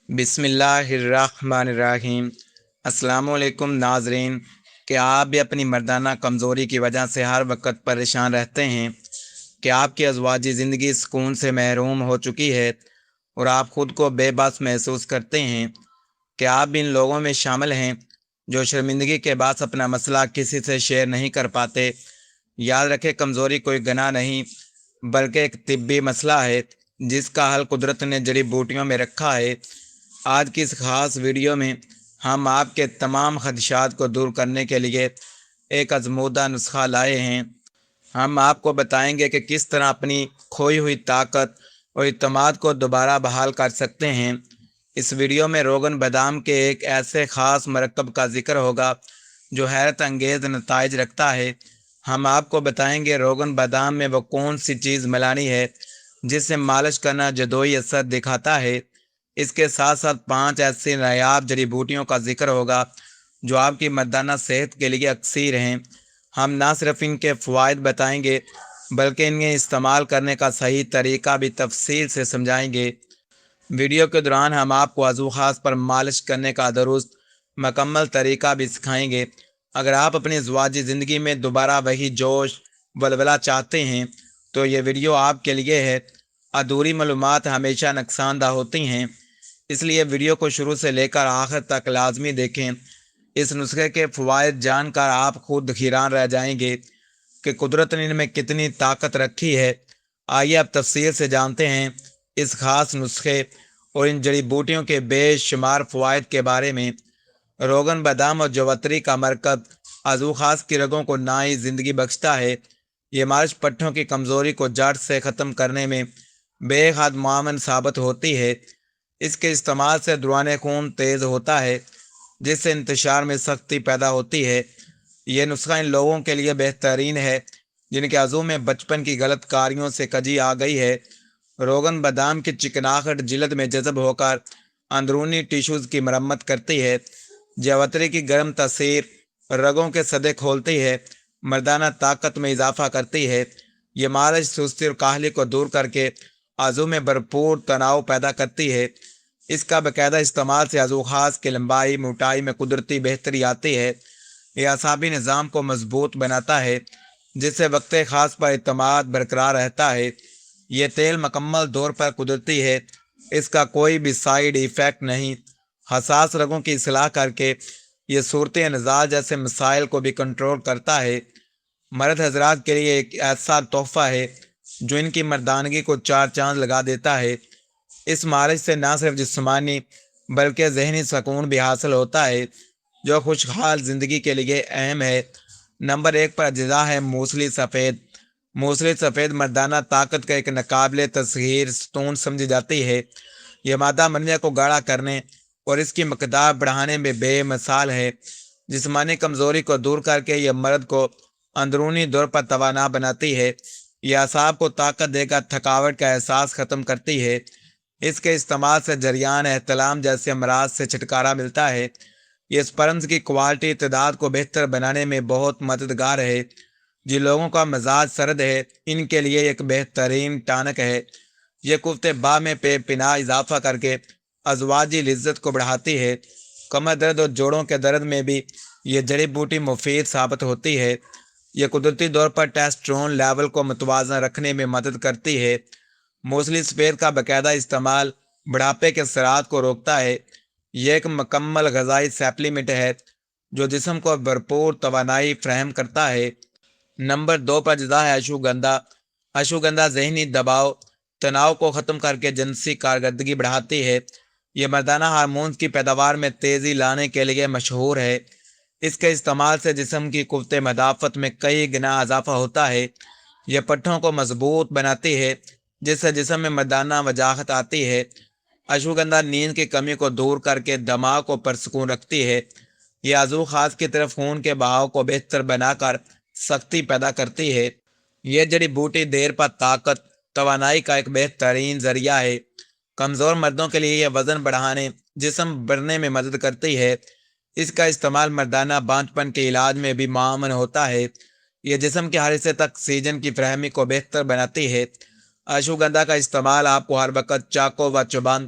بسم اللہ الرحمن الرحیم۔ السلام علیکم ناظرین، کیا آپ بھی اپنی مردانہ کمزوری کی وجہ سے ہر وقت پریشان رہتے ہیں؟ کیا آپ کی ازواجی زندگی سکون سے محروم ہو چکی ہے اور آپ خود کو بے بس محسوس کرتے ہیں؟ کیا آپ بھی ان لوگوں میں شامل ہیں جو شرمندگی کے باعث اپنا مسئلہ کسی سے شیئر نہیں کر پاتے؟ یاد رکھیں، کمزوری کوئی گناہ نہیں بلکہ ایک طبی مسئلہ ہے جس کا حل قدرت نے جڑی بوٹیوں میں رکھا ہے۔ آج کی اس خاص ویڈیو میں ہم آپ کے تمام خدشات کو دور کرنے کے لیے ایک آزمودہ نسخہ لائے ہیں۔ ہم آپ کو بتائیں گے کہ کس طرح اپنی کھوئی ہوئی طاقت اور اعتماد کو دوبارہ بحال کر سکتے ہیں۔ اس ویڈیو میں روغن بادام کے ایک ایسے خاص مرکب کا ذکر ہوگا جو حیرت انگیز نتائج رکھتا ہے۔ ہم آپ کو بتائیں گے روغن بادام میں وہ کون سی چیز ملانی ہے جس سے مالش کرنا جدوئی اثر دکھاتا ہے۔ اس کے ساتھ ساتھ 5 ایسی نایاب جڑی بوٹیوں کا ذکر ہوگا جو آپ کی مردانہ صحت کے لیے اکسیر ہیں۔ ہم نہ صرف ان کے فوائد بتائیں گے بلکہ انہیں استعمال کرنے کا صحیح طریقہ بھی تفصیل سے سمجھائیں گے۔ ویڈیو کے دوران ہم آپ کو عضو خاص پر مالش کرنے کا درست مکمل طریقہ بھی سکھائیں گے۔ اگر آپ اپنی ازواجی زندگی میں دوبارہ وہی جوش ولولہ چاہتے ہیں تو یہ ویڈیو آپ کے لیے ہے۔ ادھوری معلومات ہمیشہ نقصان دہ ہوتی ہیں، اس لیے ویڈیو کو شروع سے لے کر آخر تک لازمی دیکھیں۔ اس نسخے کے فوائد جان کر آپ خود حیران رہ جائیں گے کہ قدرت نے ان میں کتنی طاقت رکھی ہے۔ آئیے اب تفصیل سے جانتے ہیں اس خاص نسخے اور ان جڑی بوٹیوں کے بے شمار فوائد کے بارے میں۔ روغن بادام اور جوتری کا مرکب عضو خاص کی رگوں کو نئی زندگی بخشتا ہے۔ یہ مالش پٹھوں کی کمزوری کو جڑ سے ختم کرنے میں بے حد معاون ثابت ہوتی ہے۔ اس کے استعمال سے دوران خون تیز ہوتا ہے جس سے انتشار میں سختی پیدا ہوتی ہے۔ یہ نسخہ ان لوگوں کے لیے بہترین ہے جن کے عضو میں بچپن کی غلط کاریوں سے کجی آ گئی ہے۔ روغن بادام کی چکناہٹ جلد میں جذب ہو کر اندرونی ٹیشوز کی مرمت کرتی ہے۔ جوتری کی گرم تاثیر رگوں کے سدے کھولتی ہے، مردانہ طاقت میں اضافہ کرتی ہے۔ یہ مالش سستی اور کاہلی کو دور کر کے عضو میں بھرپور تناؤ پیدا کرتی ہے۔ اس کا باقاعدہ استعمال سے عضو خاص کی لمبائی موٹائی میں قدرتی بہتری آتی ہے۔ یہ اعصابی نظام کو مضبوط بناتا ہے جس سے وقت خاص پر اعتماد برقرار رہتا ہے۔ یہ تیل مکمل طور پر قدرتی ہے، اس کا کوئی بھی سائیڈ ایفیکٹ نہیں۔ حساس رگوں کی اصلاح کر کے یہ صورت نزاع جیسے مسائل کو بھی کنٹرول کرتا ہے۔ مرد حضرات کے لیے ایک ایسا تحفہ ہے جو ان کی مردانگی کو 4 چاند لگا دیتا ہے۔ اس مالش سے نہ صرف جسمانی بلکہ ذہنی سکون بھی حاصل ہوتا ہے جو خوشحال زندگی کے لیے اہم ہے۔ نمبر 1 پر اجزاء ہے موصلی سفید۔ موصلی سفید مردانہ طاقت کا ایک ناقابل تسخیر ستون سمجھی جاتی ہے۔ یہ مادہ منوع کو گاڑھا کرنے اور اس کی مقدار بڑھانے میں بے مثال ہے۔ جسمانی کمزوری کو دور کر کے یہ مرد کو اندرونی طور پر توانا بناتی ہے۔ یہ اعصاب کو طاقت دے کر تھکاوٹ کا احساس ختم کرتی ہے۔ اس کے استعمال سے جریان احتلام جیسے امراض سے چھٹکارا ملتا ہے۔ یہ سپرمز کی کوالٹی تعداد کو بہتر بنانے میں بہت مددگار ہے۔ جن لوگوں کا مزاج سرد ہے ان کے لیے ایک بہترین ٹانک ہے۔ یہ قوت باہ میں بے پناہ اضافہ کر کے ازواجی لذت کو بڑھاتی ہے۔ کمر درد اور جوڑوں کے درد میں بھی یہ جڑی بوٹی مفید ثابت ہوتی ہے۔ یہ قدرتی طور پر ٹیسٹرون لیول کو متوازن رکھنے میں مدد کرتی ہے۔ موصلی سفید کا باقاعدہ استعمال بڑھاپے کے اثرات کو روکتا ہے۔ یہ ایک مکمل غذائی سپلیمنٹ ہے جو جسم کو بھرپور توانائی فراہم کرتا ہے۔ نمبر 2 پر اجزاء ہے اشوگندھا۔ اشوگندھا ذہنی دباؤ تناؤ کو ختم کر کے جنسی کارکردگی بڑھاتی ہے۔ یہ مردانہ ہارمونز کی پیداوار میں تیزی لانے کے لیے مشہور ہے۔ اس کے استعمال سے جسم کی قوت مدافعت میں کئی گنا اضافہ ہوتا ہے۔ یہ پٹھوں کو مضبوط بناتی ہے جس سے جسم میں مردانہ وجاہت آتی ہے۔ اشوگندھا نیند کی کمی کو دور کر کے دماغ کو پرسکون رکھتی ہے۔ یہ عضو خاص کی طرف خون کے بہاؤ کو بہتر بنا کر سختی پیدا کرتی ہے۔ یہ جڑی بوٹی دیر پر طاقت توانائی کا ایک بہترین ذریعہ ہے۔ کمزور مردوں کے لیے یہ وزن بڑھانے جسم بڑھنے میں مدد کرتی ہے۔ اس کا استعمال مردانہ بانجھ پن کے علاج میں بھی معاون ہوتا ہے۔ یہ جسم کے ہر حصے تک آکسیجن کی فراہمی کو بہتر بناتی ہے۔ اشوگندھا کا استعمال آپ کو ہر وقت چاقو و چبند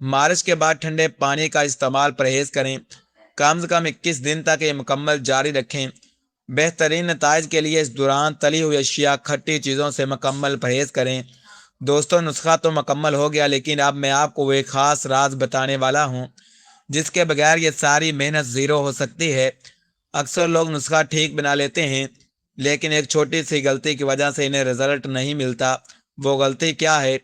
مالش کے بعد ٹھنڈے پانی کا استعمال پرہیز کریں، کم از کم 21 دن تک یہ مکمل جاری رکھیں۔ بہترین نتائج کے لیے اس دوران تلی ہوئی اشیاء، کھٹی چیزوں سے مکمل پرہیز کریں۔ دوستوں، نسخہ تو مکمل ہو گیا، لیکن اب میں آپ کو وہ ایک خاص راز بتانے والا ہوں جس کے بغیر یہ ساری محنت زیرو ہو سکتی ہے۔ اکثر لوگ نسخہ ٹھیک بنا لیتے ہیں، لیکن ایک چھوٹی سی غلطی کی وجہ سے انہیں رزلٹ نہیں ملتا۔ وہ غلطی کیا ہے؟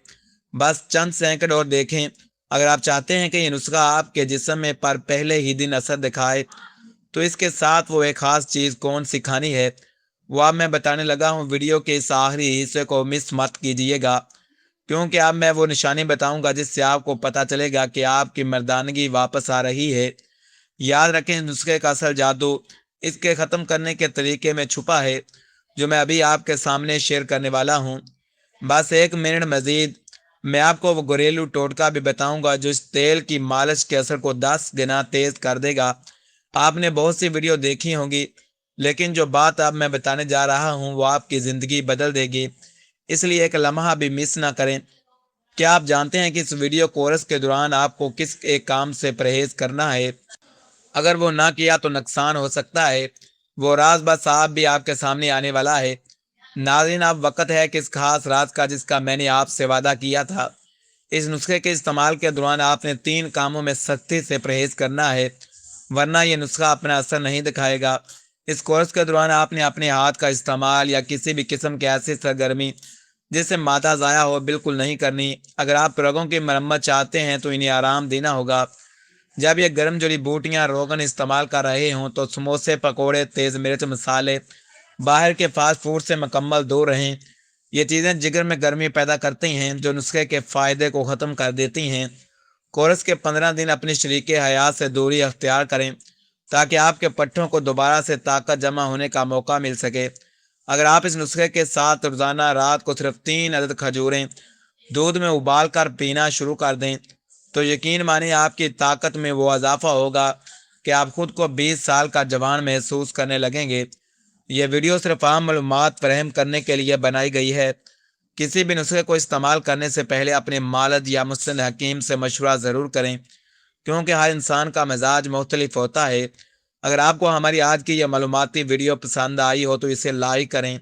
بس چند سیکنڈ اور دیکھیں۔ اگر آپ چاہتے ہیں کہ یہ نسخہ آپ کے جسم میں پر پہلے ہی دن اثر دکھائے تو اس کے ساتھ وہ ایک خاص چیز کون سکھانی ہے وہ اب میں بتانے لگا ہوں۔ ویڈیو کے اس آخری حصے کو مس مت کیجیے گا، کیونکہ اب میں وہ نشانی بتاؤں گا جس سے آپ کو پتہ چلے گا کہ آپ کی مردانگی واپس آ رہی ہے۔ یاد رکھیں، نسخے کا اصل جادو اس کے ختم کرنے کے طریقے میں چھپا ہے جو میں ابھی آپ کے سامنے شیئر کرنے والا ہوں۔ بس 1 منٹ مزید، میں آپ کو وہ گھریلو ٹوٹکا بھی بتاؤں گا جو اس تیل کی مالش کے اثر کو 10 گنا تیز کر دے گا۔ آپ نے بہت سی ویڈیو دیکھی ہوں گی، لیکن جو بات اب میں بتانے جا رہا ہوں وہ آپ کی زندگی بدل دے گی، اس لیے ایک لمحہ بھی مس نہ کریں۔ کیا آپ جانتے ہیں کہ اس ویڈیو کورس کے دوران آپ کو کس ایک کام سے پرہیز کرنا ہے؟ اگر وہ نہ کیا تو نقصان ہو سکتا ہے۔ وہ راز بس آپ کے سامنے آنے والا ہے۔ ناظرین، اب وقت ہے کہ اس خاص راز کا جس کا میں نے آپ سے وعدہ کیا تھا۔ اس نسخے کے استعمال کے دوران آپ نے 3 کاموں میں سختی سے پرہیز کرنا ہے، ورنہ یہ نسخہ اپنا اثر نہیں دکھائے گا۔ اس کورس کے دوران آپ نے اپنے ہاتھ کا استعمال یا کسی بھی قسم کی ایسی سرگرمی جس سے مادہ ضائع ہو بالکل نہیں کرنی۔ اگر آپ رگوں کی مرمت چاہتے ہیں تو انہیں آرام دینا ہوگا۔ جب یہ گرم جڑی بوٹیاں روغن استعمال کر رہے ہوں تو سموسے، پکوڑے، تیز مرچ مسالے، باہر کے فاسٹ فوڈ سے مکمل دور رہیں۔ یہ چیزیں جگر میں گرمی پیدا کرتی ہیں جو نسخے کے فائدے کو ختم کر دیتی ہیں۔ کورس کے 15 دن اپنی شریک حیات سے دوری اختیار کریں تاکہ آپ کے پٹھوں کو دوبارہ سے طاقت جمع ہونے کا موقع مل سکے۔ اگر آپ اس نسخے کے ساتھ روزانہ رات کو صرف 3 عدد کھجوریں دودھ میں ابال کر پینا شروع کر دیں تو یقین مانیں آپ کی طاقت میں وہ اضافہ ہوگا کہ آپ خود کو 20 سال کا جوان محسوس کرنے لگیں گے۔ یہ ویڈیو صرف عام معلومات فراہم کرنے کے لیے بنائی گئی ہے۔ کسی بھی نسخے کو استعمال کرنے سے پہلے اپنے مالج یا مستند حکیم سے مشورہ ضرور کریں، کیونکہ ہر انسان کا مزاج مختلف ہوتا ہے۔ اگر آپ کو ہماری آج کی یہ معلوماتی ویڈیو پسند آئی ہو تو اسے لائک کریں،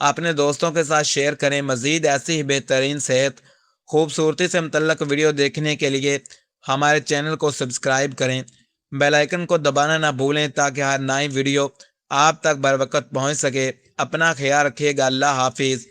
اپنے دوستوں کے ساتھ شیئر کریں۔ مزید ایسی ہی بہترین صحت خوبصورتی سے متعلق ویڈیو دیکھنے کے لیے ہمارے چینل کو سبسکرائب کریں، بیل آئیکن کو دبانا نہ بھولیں تاکہ ہر نئی ویڈیو آپ تک بر وقت پہنچ سکے۔ اپنا خیال رکھیے گا۔ اللہ حافظ۔